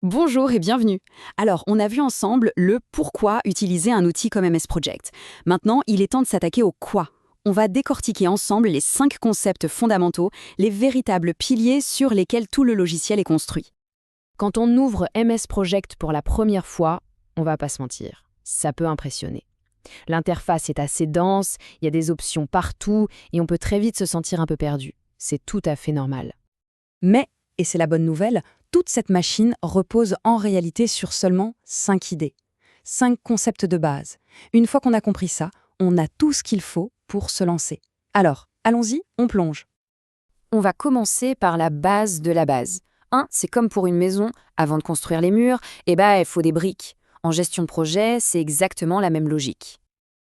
Bonjour et bienvenue. Alors, on a vu ensemble le pourquoi utiliser un outil comme MS Project. Maintenant, il est temps de s'attaquer au quoi. On va décortiquer ensemble les 5 concepts fondamentaux, les véritables piliers sur lesquels tout le logiciel est construit. Quand on ouvre MS Project pour la première fois, on va pas se mentir, ça peut impressionner. L'interface est assez dense, il y a des options partout et on peut très vite se sentir un peu perdu. C'est tout à fait normal. Mais, et c'est la bonne nouvelle, toute cette machine repose en réalité sur seulement 5 idées. 5 concepts de base. Une fois qu'on a compris ça, on a tout ce qu'il faut pour se lancer. Alors, allons-y, on plonge. On va commencer par la base de la base. C'est comme pour une maison, avant de construire les murs, il faut des briques. En gestion de projet, c'est exactement la même logique.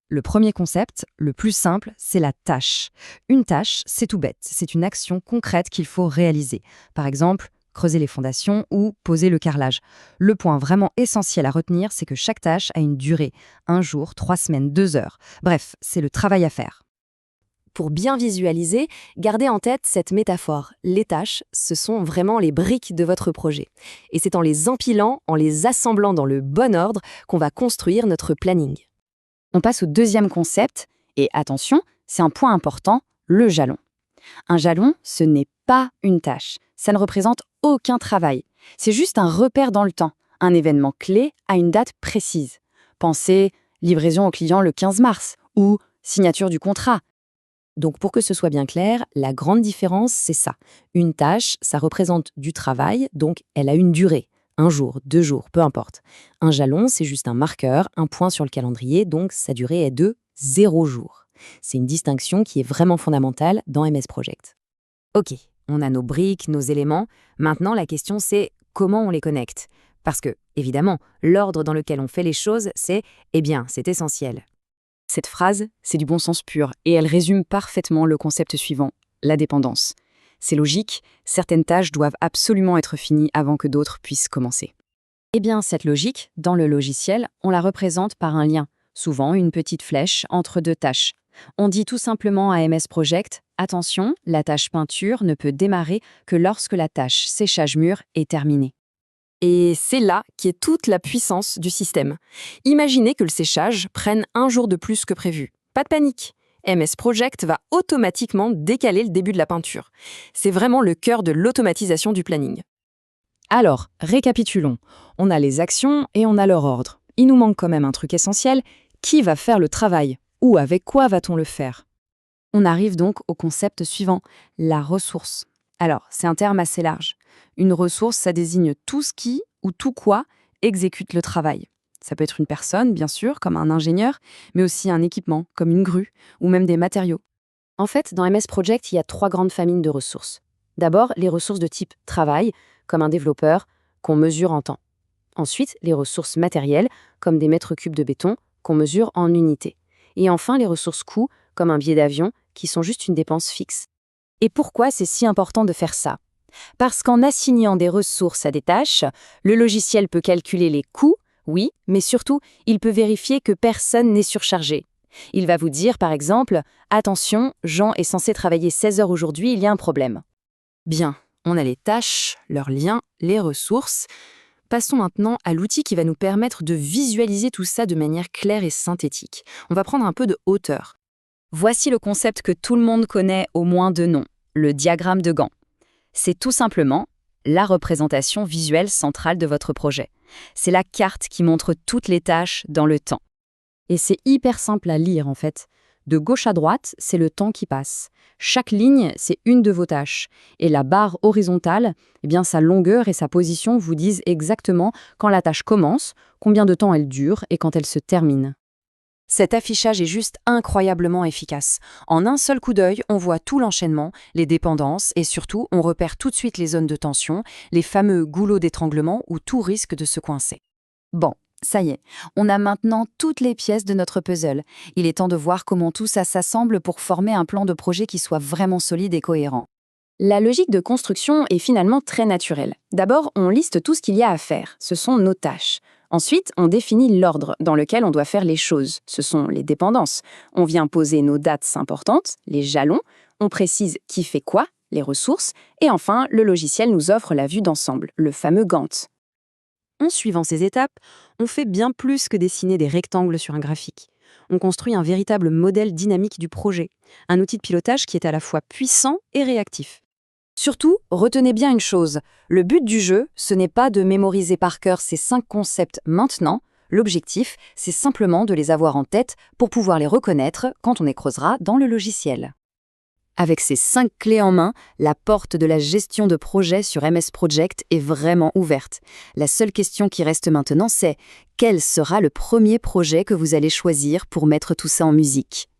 Le premier concept, le plus simple, c'est la tâche. Une tâche, c'est tout bête, c'est une action concrète qu'il faut réaliser. Par exemple, creuser les fondations ou poser le carrelage. Le point vraiment essentiel à retenir, c'est que chaque tâche a une durée. 1 jour, 3 semaines, 2 heures. Bref, c'est le travail à faire. Pour bien visualiser, gardez en tête cette métaphore. Les tâches, ce sont vraiment les briques de votre projet. Et c'est en les empilant, en les assemblant dans le bon ordre, qu'on va construire notre planning. On passe au deuxième concept, et attention, c'est un point important, le jalon. Un jalon, ce n'est pas une tâche. Ça ne représente aucun travail. C'est juste un repère dans le temps, un événement clé à une date précise. Pensez livraison au client le 15 mars ou signature du contrat. Donc pour que ce soit bien clair, la grande différence, c'est ça. Une tâche, ça représente du travail, donc elle a une durée. 1 jour, 2 jours, peu importe. Un jalon, c'est juste un marqueur, un point sur le calendrier, donc sa durée est de 0 jours. C'est une distinction qui est vraiment fondamentale dans MS Project. Ok, on a nos briques, nos éléments. Maintenant, la question c'est comment on les connecte. Parce que, évidemment, l'ordre dans lequel on fait les choses, c'est essentiel. Cette phrase, c'est du bon sens pur, et elle résume parfaitement le concept suivant, la dépendance. C'est logique, certaines tâches doivent absolument être finies avant que d'autres puissent commencer. Cette logique, dans le logiciel, on la représente par un lien, souvent une petite flèche entre 2 tâches. On dit tout simplement à MS Project, attention, la tâche peinture ne peut démarrer que lorsque la tâche séchage mur est terminée. Et c'est là qu'est toute la puissance du système. Imaginez que le séchage prenne 1 jour de plus que prévu. Pas de panique. MS Project va automatiquement décaler le début de la peinture. C'est vraiment le cœur de l'automatisation du planning. Alors, récapitulons. On a les actions et on a leur ordre. Il nous manque quand même un truc essentiel. Qui va faire le travail? Ou avec quoi va-t-on le faire? On arrive donc au concept suivant, la ressource. Alors, c'est un terme assez large. Une ressource, ça désigne tout ce qui ou tout quoi exécute le travail. Ça peut être une personne, bien sûr, comme un ingénieur, mais aussi un équipement, comme une grue, ou même des matériaux. En fait, dans MS Project, il y a 3 grandes familles de ressources. D'abord, les ressources de type travail, comme un développeur, qu'on mesure en temps. Ensuite, les ressources matérielles, comme des mètres cubes de béton, qu'on mesure en unités. Et enfin, les ressources coûts, comme un billet d'avion, qui sont juste une dépense fixe. Et pourquoi c'est si important de faire ça? Parce qu'en assignant des ressources à des tâches, le logiciel peut calculer les coûts, oui, mais surtout, il peut vérifier que personne n'est surchargé. Il va vous dire, par exemple, « Attention, Jean est censé travailler 16 heures aujourd'hui, il y a un problème. » Bien, on a les tâches, leurs liens, les ressources. Passons maintenant à l'outil qui va nous permettre de visualiser tout ça de manière claire et synthétique. On va prendre un peu de hauteur. Voici le concept que tout le monde connaît au moins de nom, le diagramme de Gantt. C'est tout simplement la représentation visuelle centrale de votre projet. C'est la carte qui montre toutes les tâches dans le temps. Et c'est hyper simple à lire en fait. De gauche à droite, c'est le temps qui passe. Chaque ligne, c'est une de vos tâches. Et la barre horizontale, sa longueur et sa position vous disent exactement quand la tâche commence, combien de temps elle dure et quand elle se termine. Cet affichage est juste incroyablement efficace. En un seul coup d'œil, on voit tout l'enchaînement, les dépendances et surtout, on repère tout de suite les zones de tension, les fameux goulots d'étranglement où tout risque de se coincer. Bon, ça y est, on a maintenant toutes les pièces de notre puzzle. Il est temps de voir comment tout ça s'assemble pour former un plan de projet qui soit vraiment solide et cohérent. La logique de construction est finalement très naturelle. D'abord, on liste tout ce qu'il y a à faire. Ce sont nos tâches. Ensuite, on définit l'ordre dans lequel on doit faire les choses. Ce sont les dépendances. On vient poser nos dates importantes, les jalons. On précise qui fait quoi, les ressources. Et enfin, le logiciel nous offre la vue d'ensemble, le fameux Gantt. En suivant ces étapes, on fait bien plus que dessiner des rectangles sur un graphique. On construit un véritable modèle dynamique du projet, un outil de pilotage qui est à la fois puissant et réactif. Surtout, retenez bien une chose, le but du jeu, ce n'est pas de mémoriser par cœur ces 5 concepts maintenant, l'objectif, c'est simplement de les avoir en tête pour pouvoir les reconnaître quand on les creusera dans le logiciel. Avec ces 5 clés en main, la porte de la gestion de projet sur MS Project est vraiment ouverte. La seule question qui reste maintenant, c'est quel sera le premier projet que vous allez choisir pour mettre tout ça en musique ?